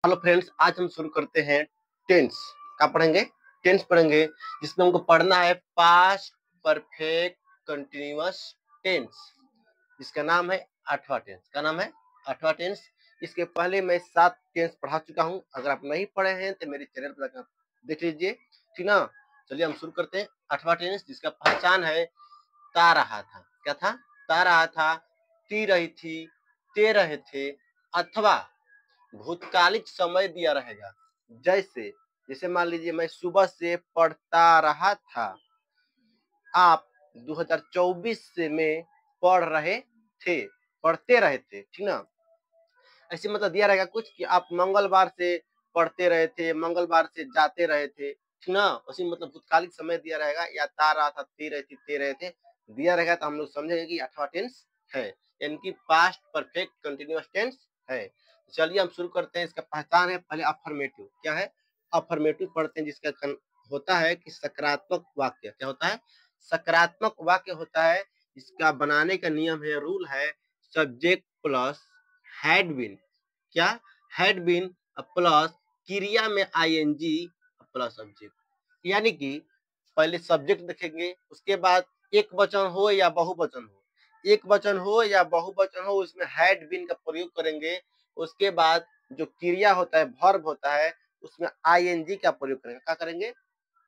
Hello friends, आज हम शुरू करते हैं टेंस। क्या पढ़ेंगे? टेंस पढ़ेंगे, जिसमें हमको पढ़ना है पास्ट परफेक्ट कंटिन्यूअस टेंस, जिसका नाम है आठवां टेंस। का नाम है आठवां टेंस। इसके पहले मैं 7 टेंस पढ़ा चुका हूं। अगर आप नहीं पढ़े हैं तो मेरे चैनल पर जाकर देख लीजिए, ठीक ना। चलिए हम शुरू करते हैं आठवां टेंस, जिसका पहचान है ता रहा था। क्या था? ता रहा था, ती रही थी, ते रहे थे, अथवा भूतकालिक समय दिया रहेगा। जैसे जैसे मान लीजिए मैं सुबह से पढ़ता रहा था, आप 2024 से में पढ़ रहे थे, पढ़ते रहे थे, ठीक ना। ऐसे मतलब दिया रहेगा कुछ कि आप मंगलवार से पढ़ते रहे थे, मंगलवार से जाते रहे थे, ठीक ना। उसी मतलब भूतकालिक समय दिया रहेगा, या ता रहा था, ते रहे थे, ते रहे थे दिया रहेगा, तो हम लोग समझेंगे कि आठवां टेंस है, यानी कि पास्ट परफेक्ट कंटिन्यूअस टेंस है। चलिए हम शुरू करते हैं। इसका पहचान है पहले अफर्मेटिव। क्या है? अफर्मेटिव पढ़ते हैं, जिसका होता है कि सकारात्मक वाक्य। क्या होता है? सकारात्मक वाक्य होता है। इसका बनाने का नियम है, रूल है, सब्जेक्ट प्लस हैड बीन। क्या? हैड बीन प्लस क्रिया में आईएनजी प्लस सब्जेक्ट। यानी कि पहले सब्जेक्ट देखेंगे, उसके बाद एक वचन हो या बहुवचन हो, एक वचन हो या बहुवचन हो, उसमें हैड बीन का प्रयोग करेंगे। उसके बाद जो क्रिया होता है, वर्ब होता है, उसमें आईएनजी का प्रयोग करेंगे। क्या करेंगे?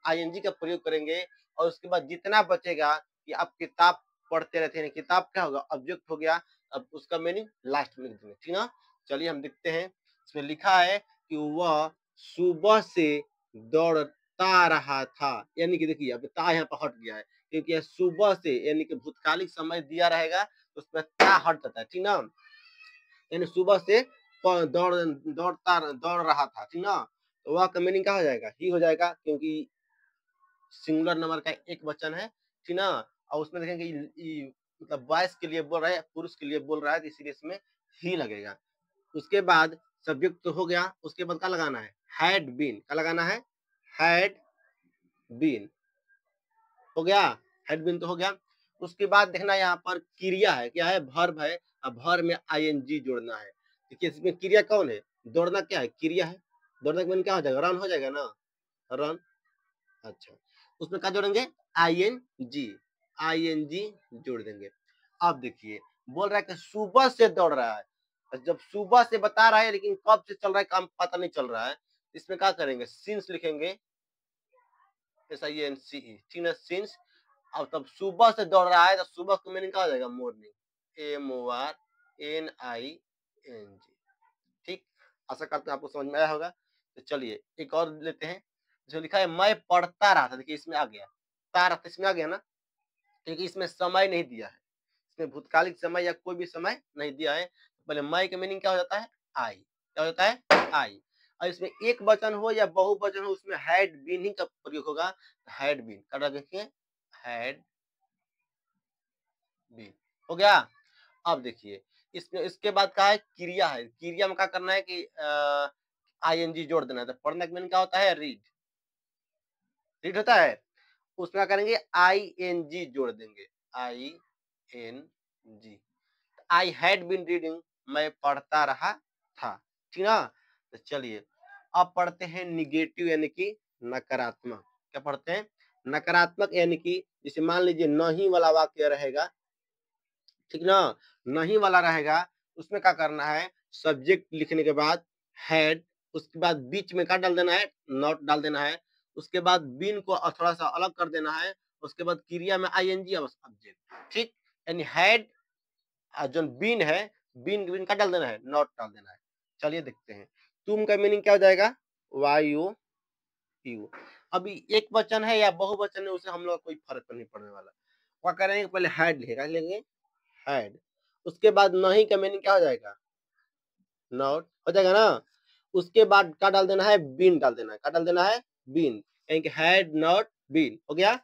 आईएनजी का प्रयोग करेंगे। और उसके बाद जितना बचेगा कि आप किताब पढ़ते रहते हैं, किताब क्या होगा? ऑब्जेक्ट हो गया। अब उसका मीनिंग लास्ट में लिख देंगे, ठीक ना। चलिए हम देखते हैं। इसमें लिखा है कि वह सुबह से दौड़ता रहा था, यानी कि देखिए अब ता यहाँ पर हट गया है, क्योंकि सुबह से यानी कि भूतकालिक समय दिया रहेगा, तो उसमें ता हट जाता है, ठीक ना। यानी सुबह से दौड़ रहा था, ठीक ना। तो वह का मीनिंग क्या हो जाएगा? ही हो जाएगा, क्योंकि सिंगुलर नंबर का एक वचन है, ठीक ना। और उसमें देखेंगे मतलब बॉयज के लिए बोल रहा है, पुरुष के लिए बोल रहा है, तो इसीलिए इसमें ही लगेगा। उसके बाद सब्जेक्ट तो हो गया, उसके बाद क्या लगाना है? Had been. क्या लगाना है? हैड बीन हो गया। हैड बीन तो हो गया। उसके बाद देखना यहाँ पर क्रिया है। क्या है? वर्ब है। अब वर्ब में आईएनजी जोड़ना है। देखिए इसमें क्रिया कौन है? दौड़ना क्या है? क्रिया है। दौड़ना का मीनिंग क्या हो जाएगा? रन हो जाएगा ना, रन। अच्छा, उसमें क्या जोड़ेंगे? आईएनजी। आईएनजी जोड़ देंगे। अब देखिए बोल रहा है कि सुबह से दौड़ रहा है। जब सुबह से बता रहा है, लेकिन कब से चल रहा है काम पता नहीं चल रहा है, इसमें क्या करेंगे? सिंस लिखेंगे, SINCE, ठीक है, सिंस। अब तब सुबह से दौड़ रहा है, तो सुबह का मीनिंग क्या हो जाएगा? Morning, MORNING। ठीक, आशा करते हैं आपको समझ में आया होगा। तो चलिए एक और लेते हैं, जो लिखा है मैं पढ़ता रहा था। देखिए इसमें आ गया, तारा इसमें आ गया ना, क्योंकि इसमें समय नहीं दिया है, इसमें भूतकालिक समय या कोई भी समय नहीं दिया है। पहले मैं का मीनिंग क्या हो जाता है? आई। क्या हो जाता है? आई। और इसमें एक वचन हो या बहुवचन हो, उसमें हैड बीन ही का प्रयोग होगा। हैड बीन कर देखिए, हैड बीन हो गया। अब देखिए इसमें इसके बाद क्या है? क्रिया है। क्रिया में क्या करना है कि आईएनजी जोड़ देना है। तो पढ़ने का मीनिंग क्या होता है? रीड। रीड होता है, उसमें क्या करेंगे? आईएनजी जोड़ देंगे, ING। I had been reading, मैं पढ़ता रहा था, ठीक ना। तो चलिए अब पढ़ते हैं निगेटिव, यानी कि नकारात्मक। क्या पढ़ते हैं? नकारात्मक, यानी कि जैसे मान लीजिए नहीं वाला वाक्य रहेगा, ठीक ना। नहीं वाला रहेगा, उसमें क्या करना है? सब्जेक्ट लिखने के बाद हैड, उसके बाद बीच में क्या डाल देना है? नॉट डाल देना है। उसके बाद बीन को थोड़ा सा अलग कर देना है। उसके बाद क्रिया में आईएनजी और सब्जेक्ट, ठीक। यानी हैड जो बीन है, बीन बीन का डाल देना है, नॉट डाल देना है। चलिए देखते हैं। तुम का मीनिंग क्या हो जाएगा? YOU। अभी एक वचन है या बहुवचन है, उसे हम लोग कोई फर्क नहीं पड़ने वाला। क्या करेंगे? पहले हैड लिखेगा, लेंगे हैड। उसके बाद नहीं का मीनिंग क्या हो जाएगा? नॉट हो जाएगा ना। उसके बाद क्या डाल देना है? बीन डाल देना है। क्या डाल देना है? बीन, यानी कि हैड नॉट बीन हो गया।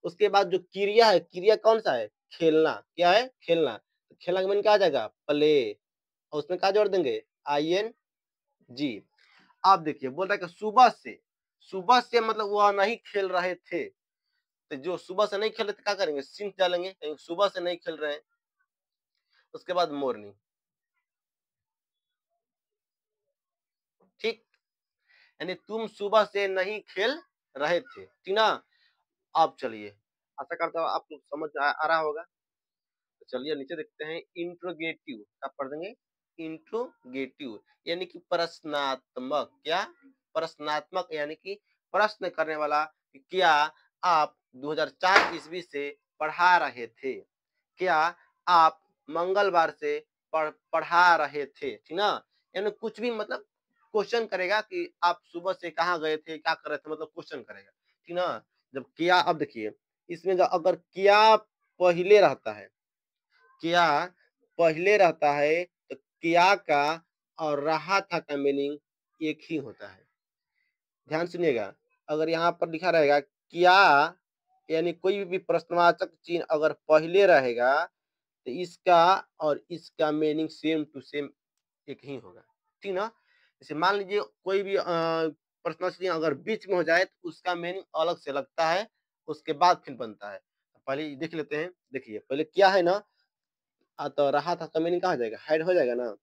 उसके बाद जो क्रिया है, क्रिया कौन सा है? खेलना। क्या है? खेलना। तो खेलना का मीनिंग क्या आ जाएगा? प्ले। और उसमें क्या जोड़ देंगे? ING। अब देखिए बोल रहा है कि सुबह से मतलब वह नहीं खेल रहे थे। तो जो सुबह से नहीं खेल रहे थे, क्या करेंगे? सिंस डालेंगे, सुबह से नहीं खेल रहे हैं। उसके बाद मॉर्निंग, ठीक। यानी तुम सुबह से नहीं खेल रहे थे, ठीक ना। अब चलिए, आशा करता हूँ आपको समझ आ रहा होगा। तो चलिए नीचे देखते हैं, इंट्रोगेटिव आप पढ़ देंगे। इंट्रोगेटिव यानी कि प्रश्नात्मक, क्या प्रश्नात्मक यानी कि प्रश्न करने वाला। क्या आप 2004 ईस्वी से पढ़ा रहे थे, क्या आप मंगलवार से पढ़ा रहे थे, ठीक ना। यानी कुछ भी मतलब क्वेश्चन करेगा कि आप सुबह से कहाँ गए थे, क्या कर रहे थे, मतलब क्वेश्चन करेगा, ठीक ना। जब क्या, अब देखिए इसमें अगर क्या पहले रहता है, क्या पहले रहता है तो क्या का और रहा था का मीनिंग एक ही होता है। ध्यान सुनिएगा, अगर यहाँ पर लिखा रहेगा क्या यानी कोई भी प्रश्नवाचक चिन्ह अगर पहले रहेगा तो इसका और इसका मीनिंग सेम टू सेम एक ही होगा, ठीक ना। जैसे मान लीजिए कोई भी प्रश्नवाचक चिन्ह अगर बीच में हो जाए तो उसका मीनिंग अलग से लगता है, उसके बाद फिर बनता है। पहले देख लेते हैं, देखिए पहले क्या है ना, तो रहा था तो मीनिंग कहाँ हो जाएगा, हाइड हो जाएगा ना,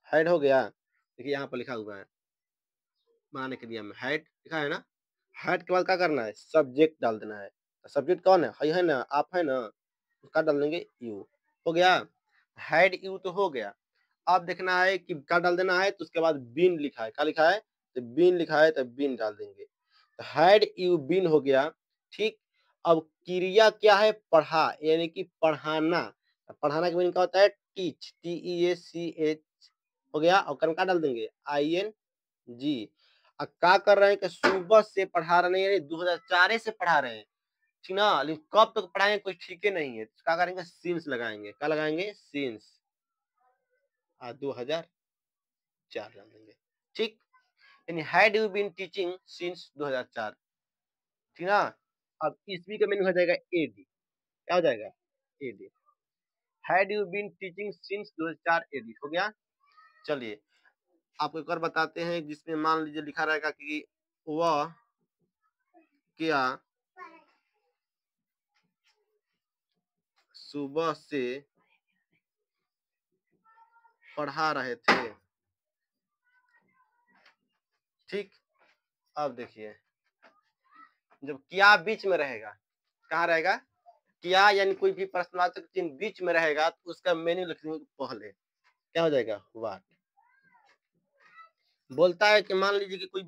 हाइड हो गया। देखिए यहाँ पर लिखा हुआ है बनाने के नियम में हाइड लिखा है ना। हाइड के बाद क्या करना है, सब्जेक्ट डाल देना है। सब्जेक्ट कौन है ना, आप है ना, उसका डाल देंगे यू, हो गया। हाइड यू तो हो गया। अब देखना है कि क्या डाल देना है, तो उसके बाद बिन लिखा है, क्या लिखा है, तो बिन लिखा है तो बिन डाल देंगे। तो हाइड यू बिन हो गया, ठीक। अब क्रिया क्या है, पढ़ा यानी कि पढ़ाना। पढ़ाना का मीनिंग क्या होता है, टीच, TEACH हो गया। और कर्म का डाल देंगे ING। अब क्या कर रहे हैं कि सुबह से पढ़ा रहे हैं, 2004 से पढ़ा रहे हैं, ठीक ना। लेकिन कब तक पढ़ाएंगे कोई ठीक ही नहीं है, तो क्या करेंगे, सिंस लगाएंगे, क्या लगाएंगे, सिंस 2004 डाल देंगे, ठीक। यानी had you been teaching since 2004, ठीक ना। अब ईस्वी का मीनिंग हो जाएगा AD, क्या हो जाएगा, AD। Had you been teaching since 2004 AD हो गया। चलिए आपको एक और बताते हैं, जिसमें मान लीजिए लिखा रहेगा कि वह क्या सुबह से पढ़ा रहे थे, ठीक। अब देखिए जब क्या बीच में रहेगा, कहाँ रहेगा, क्या यानी कोई भी प्रश्नवाचक चिन्ह बीच में रहेगा तो उसका मीनिंग लिखने के पहले क्या हो जाएगा, व्हाट। बोलता है कि मान लीजिए कि कोई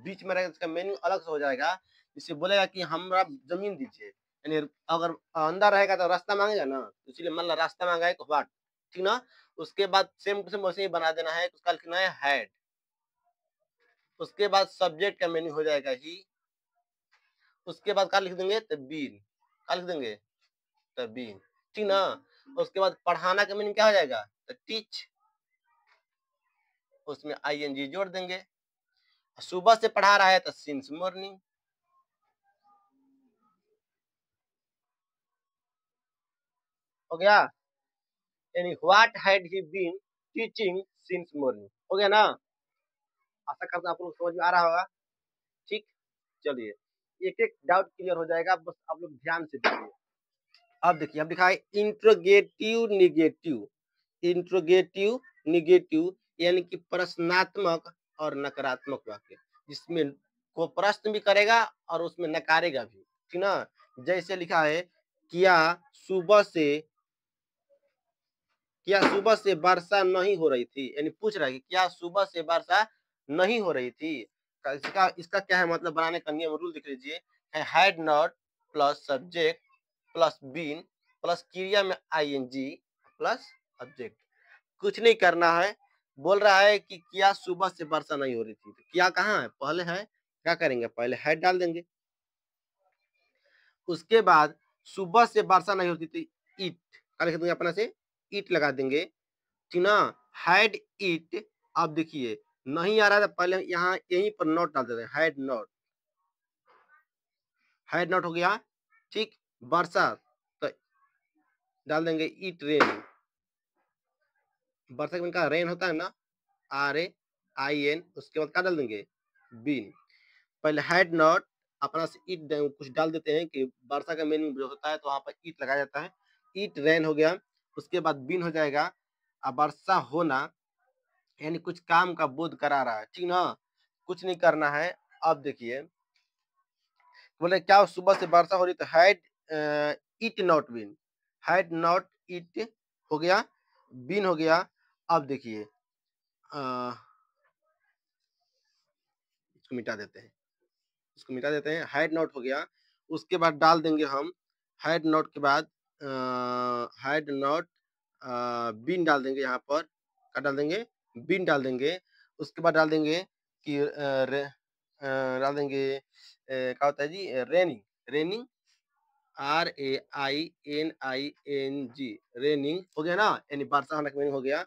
बीच में रहेगा, इसका मीनिंग अलग से हो जाएगा। इसे बोलेगा कि हमरा जमीन दीजिए, यानी अगर अंदर रहेगा तो रास्ता मांगेगा ना, तो इसलिए मान लो रास्ता मांगा है तो व्हाट, ठीक ना। उसके बाद सेम टू सेम वैसे ही बना देना है, उसका लिखना है हैड। उसके बाद सब्जेक्ट का मीनिंग हो जाएगा ही। उसके बाद क्या लिख देंगे, तो बीन, क्या लिख देंगे, तो बीन, ठीक ना। उसके बाद पढ़ाना का मीनिंग क्या हो जाएगा, तो टीच, उसमें ING जोड़ देंगे। सुबह से पढ़ा रहा है तो सिंस मॉर्निंग, हो गया। यानी what had he been teaching since morning, हो गया ना। आशा करता हूं आप लोग समझ में आ रहा होगा, ठीक। चलिए एक एक डाउट क्लियर हो जाएगा, बस आप लोग ध्यान से देखिए। अब देखिए, अब लिखा है इंट्रोगेटिव निगेटिव। इंट्रोगेटिव निगेटिव यानी कि प्रश्नात्मक और नकारात्मक वाक्य, जिसमें को प्रश्न भी करेगा और उसमें नकारेगा भी, ठीक ना। जैसे लिखा है, क्या सुबह से क्या सुबह से वर्षा नहीं हो रही थी, यानी पूछ रहा है कि क्या सुबह से वर्षा नहीं हो रही थी। इसका इसका क्या है मतलब, बनाने का नियम रूल देख लीजिए, है had not plus subject plus been plus क्रिया में ING प्लस ऑब्जेक्ट। कुछ नहीं करना है, बोल रहा है कि क्या सुबह से वर्षा नहीं हो रही थी, तो क्या कहाँ है, पहले है, क्या करेंगे, पहले हैड डाल देंगे। उसके बाद सुबह से वर्षा नहीं होती थी, ईट, क्या लिख देंगे अपना से, ईट लगा देंगे, ठीक ना। हैड ईट। अब देखिए नहीं आ रहा था, पहले यहाँ यहीं पर नॉट डाल देते हैं, हैड नॉट, हैड नॉट हो गया, ठीक। वर्षा तो डाल देंगे ईट रेन, वर्षा का रेन होता है ना, RAIN। उसके बाद क्या डाल देंगे, बीन। पहले हैड नॉट अपना से ईट कुछ डाल देते हैं कि वर्षा का मीनिंग जो होता है तो वहां पर ईट लगाया जाता है, ईट रेन हो गया। उसके बाद बीन हो जाएगा, अब वर्षा होना, यानी कुछ काम का बोध करा रहा है, ठीक ना, कुछ नहीं करना है। अब देखिए बोले क्या सुबह से वर्षा हो रही, तो had it not been, had not it हो गया, बीन हो गया। अब देखिए इसको मिटा देते हैं, इसको मिटा देते हैं, हैड नॉट हो गया। उसके बाद डाल देंगे हम हैड नॉट के बाद हैड नॉट बीन डाल देंगे, यहाँ पर क्या डाल देंगे, बीन डाल देंगे। उसके बाद डाल देंगे कि डाल देंगे क्या होता है जी, रेनिंग, रेनिंग RAINING, रेनिंग हो गया ना, यानी वर्षा होने का मीनिंग हो गया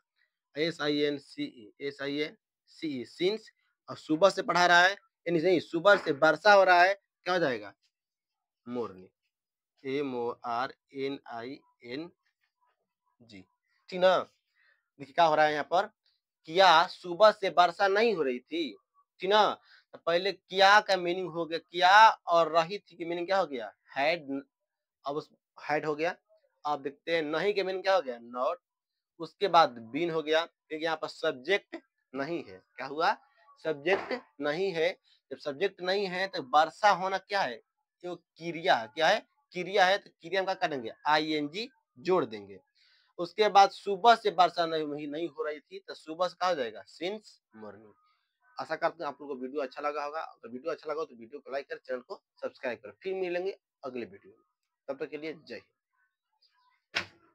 SINCE, सिंस। और सुबह से पढ़ा रहा है, यानी नहीं सुबह से वर्षा हो रहा है, क्या हो जाएगा, मोरनिंग, MORNING, ठीक ना। देखिए क्या हो रहा है यहाँ पर, किया सुबह से वर्षा नहीं हो रही थी, ठीक ना। तो पहले किया का मीनिंग हो गया किया, और रही थी की मीनिंग क्या हो गया, हैड। अब उस हैड हो गया। अब देखते हैं नहीं के मीनिंग क्या हो गया, नॉट। उसके बाद बीन हो गया, क्योंकि यहाँ पर सब्जेक्ट नहीं है, क्या हुआ, सब्जेक्ट नहीं है। जब सब्जेक्ट नहीं है तो वर्षा होना क्या है, जो क्रिया क्या है, क्रिया है, तो क्रिया में क्या करेंगे, ING जोड़ देंगे। उसके बाद सुबह से वर्षा नहीं हो रही थी, तो सुबह से क्या हो जाएगा, सिंस मॉर्निंग। आशा करते हैं आप लोगों को वीडियो अच्छा लगा होगा। अगर वीडियो अच्छा लगा हो तो वीडियो को लाइक कर, चैनल को सब्सक्राइब करें। फिर मिलेंगे अगले वीडियो में, तब तक के लिए जय हिंद।